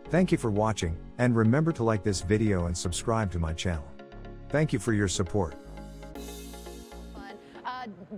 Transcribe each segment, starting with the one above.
Thank you for watching, and remember to like this video and subscribe to my channel. Thank you for your support.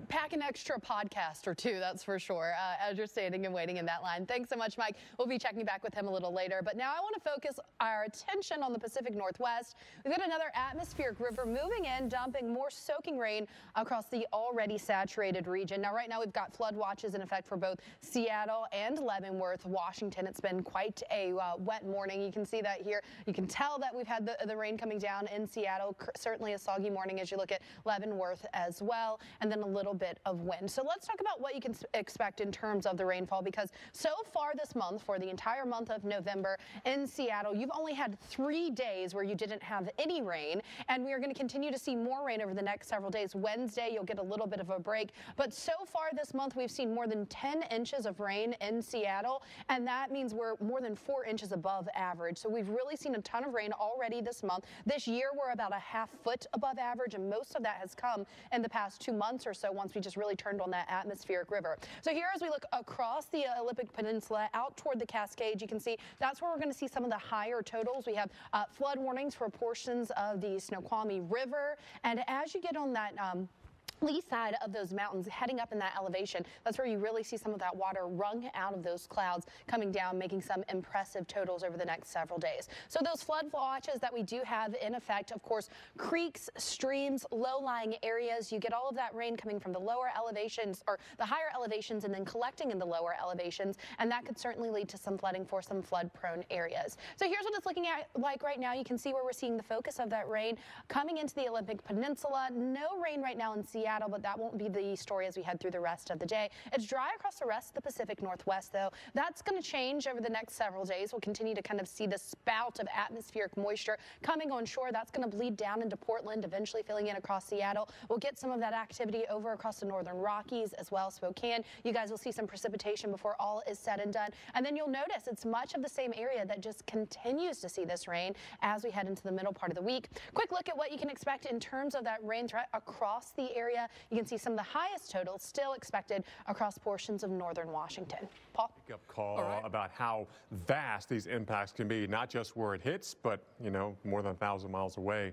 Pack an extra podcast or two, that's for sure, as you're standing and waiting in that line. Thanks so much, Mike. We'll be checking back with him a little later. But now I want to focus our attention on the Pacific Northwest. We've got another atmospheric river moving in, dumping more soaking rain across the already saturated region. Now, right now, we've got flood watches in effect for both Seattle and Leavenworth, Washington. It's been quite a wet morning. You can see that here. You can tell that we've had the rain coming down in Seattle. Certainly a soggy morning as you look at Leavenworth as well, and then a little bit of wind. So let's talk about what you can expect in terms of the rainfall, because so far this month, for the entire month of November in Seattle, you've only had 3 days where you didn't have any rain, and we are going to continue to see more rain over the next several days. Wednesday, you'll get a little bit of a break, but so far this month, we've seen more than 10 inches of rain in Seattle, and that means we're more than 4 inches above average. So we've really seen a ton of rain already this month. This year, we're about a half foot above average, and most of that has come in the past 2 months or so, once we just really turned on that atmospheric river. So here, as we look across the Olympic Peninsula out toward the Cascades, you can see that's where we're going to see some of the higher totals. We have flood warnings for portions of the Snoqualmie River, and as you get on that lee side of those mountains, heading up in that elevation, that's where you really see some of that water wrung out of those clouds coming down, making some impressive totals over the next several days. So those flood watches that we do have in effect, of course, creeks, streams, low-lying areas, you get all of that rain coming from the lower elevations, or the higher elevations, and then collecting in the lower elevations, and that could certainly lead to some flooding for some flood-prone areas. So here's what it's looking at like right now. You can see where we're seeing the focus of that rain coming into the Olympic Peninsula. No rain right now in Seattle, but that won't be the story as we head through the rest of the day. It's dry across the rest of the Pacific Northwest, though. That's going to change over the next several days. We'll continue to kind of see the spout of atmospheric moisture coming on shore. That's going to bleed down into Portland, eventually filling in across Seattle. We'll get some of that activity over across the northern Rockies as well, Spokane. You guys will see some precipitation before all is said and done. And then you'll notice it's much of the same area that just continues to see this rain as we head into the middle part of the week. Quick look at what you can expect in terms of that rain threat across the area. You can see some of the highest totals still expected across portions of northern Washington. Paul? Up call about how vast these impacts can be, not just where it hits, but, you know, more than 1,000 miles away.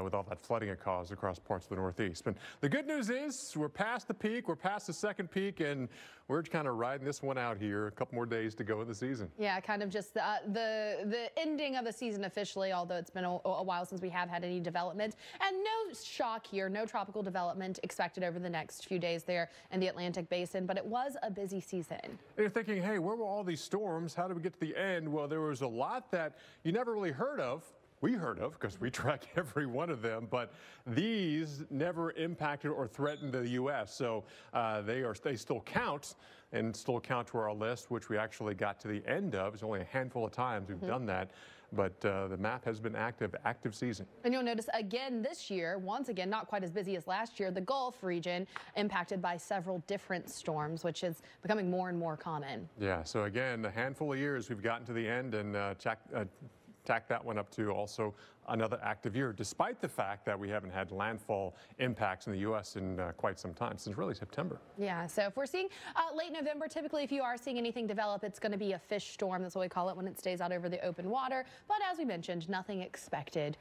With all that flooding it caused across parts of the Northeast. But the good news is we're past the peak, we're past the second peak, and we're kind of riding this one out here. A couple more days to go in the season. Yeah, kind of just the ending of the season officially, although it's been a while since we have had any development. And no shock here, no tropical development expected over the next few days there in the Atlantic Basin, but it was a busy season. And you're thinking, hey, where were all these storms? How did we get to the end? Well, there was a lot that you never really heard of. We heard of, because we track every one of them, but these never impacted or threatened the U.S. So they still count and still count to our list, which we actually got to the end of. It's only a handful of times we've done that. But the map has been active season. And you'll notice again this year, once again, not quite as busy as last year, the Gulf region impacted by several different storms, which is becoming more and more common. Yeah, so again, a handful of years we've gotten to the end and tack that one up to also another active year, despite the fact that we haven't had landfall impacts in the U.S. in quite some time, since really September. Yeah, so if we're seeing late November, typically if you are seeing anything develop, it's going to be a fish storm. That's what we call it when it stays out over the open water. But as we mentioned, nothing expected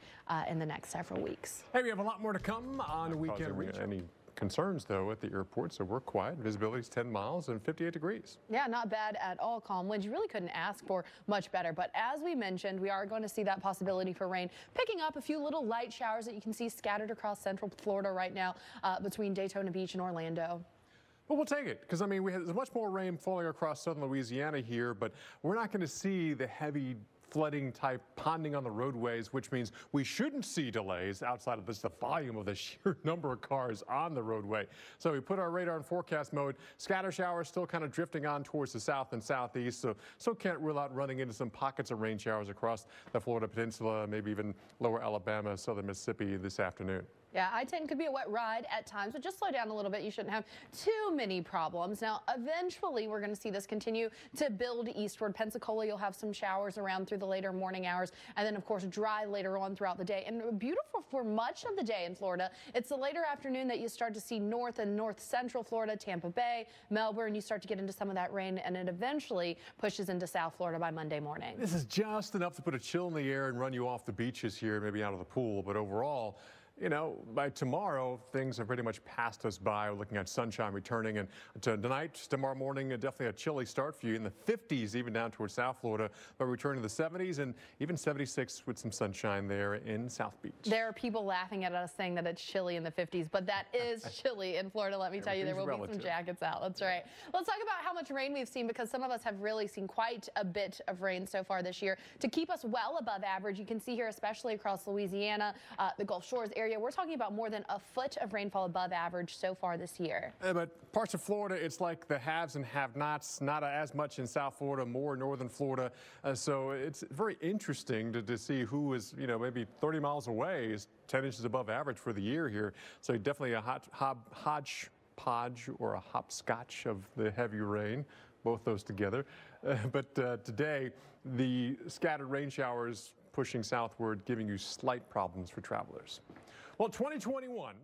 in the next several weeks. Hey, we have a lot more to come on Weekend Reach. Any concerns, though, at the airport, so we're quiet. Visibility is 10 miles and 58 degrees. Yeah, not bad at all. Calm winds. You really couldn't ask for much better. But as we mentioned, we are going to see that possibility for rain, picking up a few little light showers that you can see scattered across central Florida right now between Daytona Beach and Orlando. Well, we'll take it, because, I mean, there's much more rain falling across southern Louisiana here, but we're not going to see the heavy flooding type ponding on the roadways, which means we shouldn't see delays outside of just the volume of the sheer number of cars on the roadway. So we put our radar in forecast mode. Scatter showers still kind of drifting on towards the south and southeast, so can't rule out running into some pockets of rain showers across the Florida Peninsula, maybe even lower Alabama, southern Mississippi this afternoon. Yeah, I-10 could be a wet ride at times, but just slow down a little bit. You shouldn't have too many problems. Now, eventually, we're going to see this continue to build eastward. Pensacola, you'll have some showers around through the later morning hours, and then, of course, dry later on throughout the day. And beautiful for much of the day in Florida. It's the later afternoon that you start to see north and north central Florida, Tampa Bay, Melbourne. You start to get into some of that rain, and it eventually pushes into South Florida by Monday morning. This is just enough to put a chill in the air and run you off the beaches here, maybe out of the pool, but overall, you know, by tomorrow, things have pretty much passed us by. We're looking at sunshine returning, and tonight, tomorrow morning, definitely a chilly start for you in the 50s, even down towards South Florida, but returning to the 70s and even 76 with some sunshine there in South Beach. There are people laughing at us saying that it's chilly in the 50s, but that is chilly in Florida. Let me tell you, there will be some jackets out. That's right. Let's talk about how much rain we've seen, because some of us have really seen quite a bit of rain so far this year to keep us well above average. You can see here, especially across Louisiana, the Gulf Shores area, we're talking about more than a foot of rainfall above average so far this year. But parts of Florida, it's like the haves and have-nots, not as much in South Florida, more northern Florida. So it's very interesting to see who is, you know, maybe 30 miles away is 10 inches above average for the year here. So definitely a hodgepodge or a hopscotch of the heavy rain, both those together. But today, the scattered rain showers pushing southward, giving you slight problems for travelers. Well, 2021.